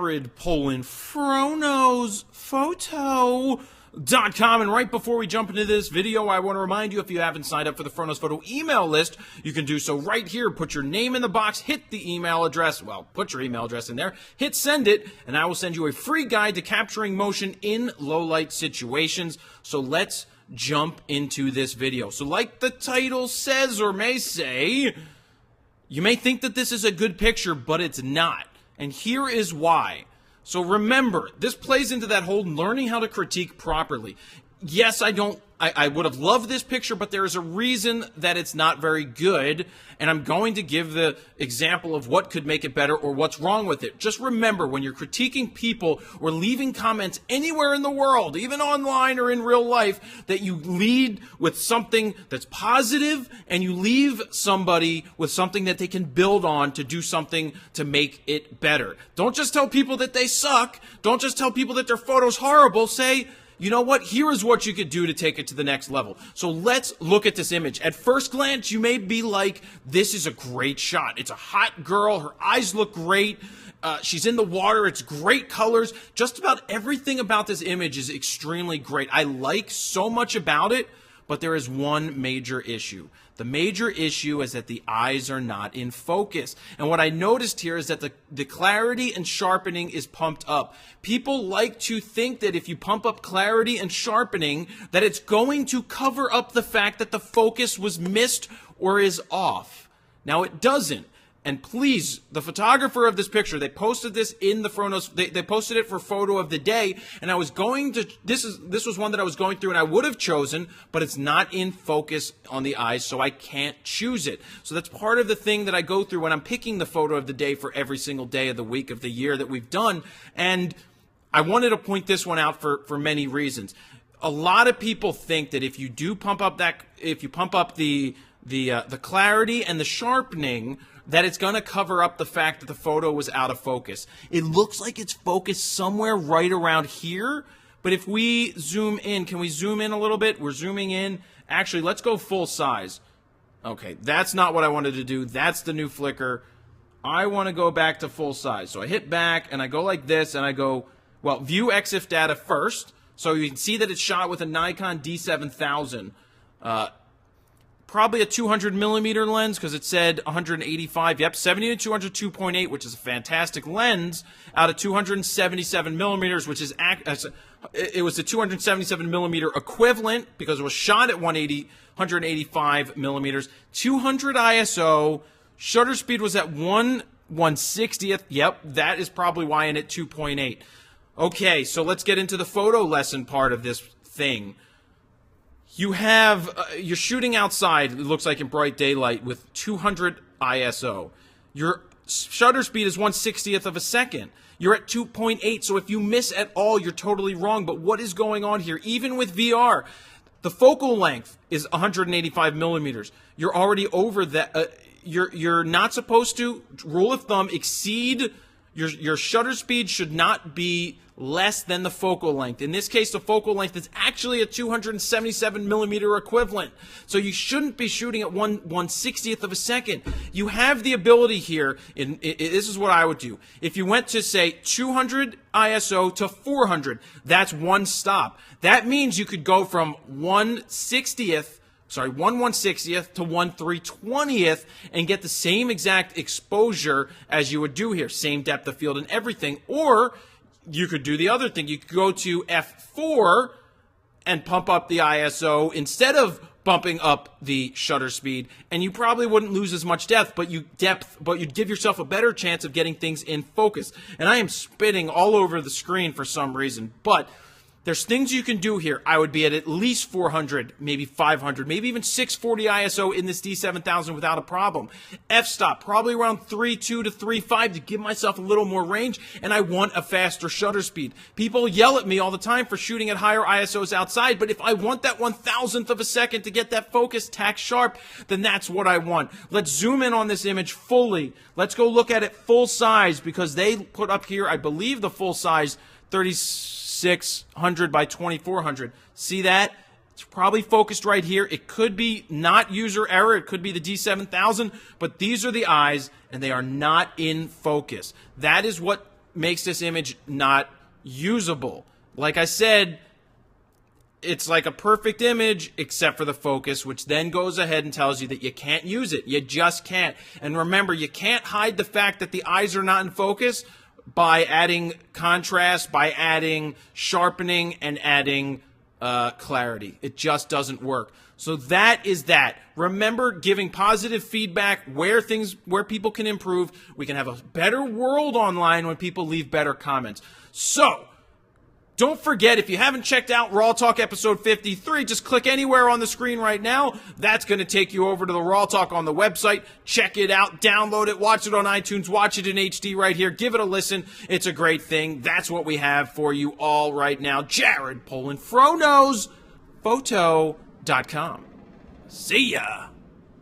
favorite Polin Photo.com. And right before we jump into this video, I want to remind you, if you haven't signed up for the Fronos Photo email list, you can do so right here. Put your name in the box, hit the email address, well, put your email address in there, hit send it, and I will send you a free guide to capturing motion in low light situations. So let's jump into this video. So like the title says, or may say, you may think that this is a good picture, but it's not. And here is why. So remember, this plays into that whole learning how to critique properly. Yes, I would have loved this picture, but there is a reason that it's not very good, and I'm going to give the example of what could make it better or what's wrong with it. Just remember, when you're critiquing people or leaving comments anywhere in the world, even online or in real life, that you lead with something that's positive and you leave somebody with something that they can build on to do something to make it better. Don't just tell people that they suck. Don't just tell people that their photo's horrible. Say, you know what? Here is what you could do to take it to the next level. So let's look at this image. At first glance, you may be like, this is a great shot. It's a hot girl. Her eyes look great. She's in the water. It's great colors. Just about everything about this image is extremely great. I like so much about it, but there is one major issue. The major issue is that the eyes are not in focus. And what I noticed here is that the clarity and sharpening is pumped up. People like to think that if you pump up clarity and sharpening, that it's going to cover up the fact that the focus was missed or is off. Now it doesn't. And please, the photographer of this picture, they posted this in the Fronos, they posted it for photo of the day, and I was going to, this was one that I was going through and I would have chosen, but it's not in focus on the eyes, so I can't choose it. So that's part of the thing that I go through when I'm picking the photo of the day for every single day of the week of the year that we've done, and I wanted to point this one out for many reasons. A lot of people think that if you do pump up the clarity and the sharpening, that it's going to cover up the fact that the photo was out of focus. It looks like it's focused somewhere right around here, but if we zoom in, can we zoom in a little bit? We're zooming in. Actually, let's go full size. Okay, that's not what I wanted to do. That's the new flicker. I want to go back to full size. So I hit back and I go like this and I go, well, view EXIF data first. So you can see that it's shot with a Nikon D7000. Probably a 200 millimeter lens because it said 185. Yep, 70 to 200 2.8, which is a fantastic lens out of 277 millimeters, which is it was the 277 millimeter equivalent because it was shot at 185 millimeters. 200 ISO. Shutter speed was at 1/160th. Yep, that is probably why in at 2.8. Okay, so let's get into the photo lesson part of this thing. You have, you're shooting outside, it looks like in bright daylight, with 200 ISO. Your shutter speed is 1/60th of a second. You're at 2.8, so if you miss at all, you're totally wrong. But what is going on here? Even with VR, the focal length is 185 millimeters. You're already over that. You're not supposed to, rule of thumb, exceed, your shutter speed should not be less than the focal length. In this case, the focal length is actually a 277 millimeter equivalent. So you shouldn't be shooting at 1/160th of a second. You have the ability here, this is what I would do. If you went to, say, 200 ISO to 400, that's one stop. That means you could go from 1/160th to 1/320th and get the same exact exposure as you would do here. Same depth of field and everything. Or you could do the other thing. You could go to f4 and pump up the ISO instead of bumping up the shutter speed, and you probably wouldn't lose as much depth, but you'd give yourself a better chance of getting things in focus. And I am spitting all over the screen for some reason, but there's things you can do here. I would be at least 400, maybe 500, maybe even 640 ISO in this D7000 without a problem. F-stop, probably around 3.2 to 3.5 to give myself a little more range, and I want a faster shutter speed. People yell at me all the time for shooting at higher ISOs outside, but if I want that 1,000th of a second to get that focus tack sharp, then that's what I want. Let's zoom in on this image fully. Let's go look at it full size, because they put up here, I believe, the full size 3600 by 2400. See that? It's probably focused right here. It could be not user error. It could be the D7000, but these are the eyes, and they are not in focus. That is what makes this image not usable. Like I said, it's like a perfect image except for the focus, which then goes ahead and tells you that you can't use it. You just can't. And remember, you can't hide the fact that the eyes are not in focus by adding contrast, by adding sharpening, and adding clarity. It just doesn't work. So that is that. Remember, giving positive feedback where people can improve. We can have a better world online when people leave better comments. So don't forget, if you haven't checked out Raw Talk episode 53, just click anywhere on the screen right now. That's going to take you over to the Raw Talk on the website. Check it out, download it, watch it on iTunes, watch it in HD right here. Give it a listen. It's a great thing. That's what we have for you all right now. Jared Polin, FroKnowsPhoto.com. See ya.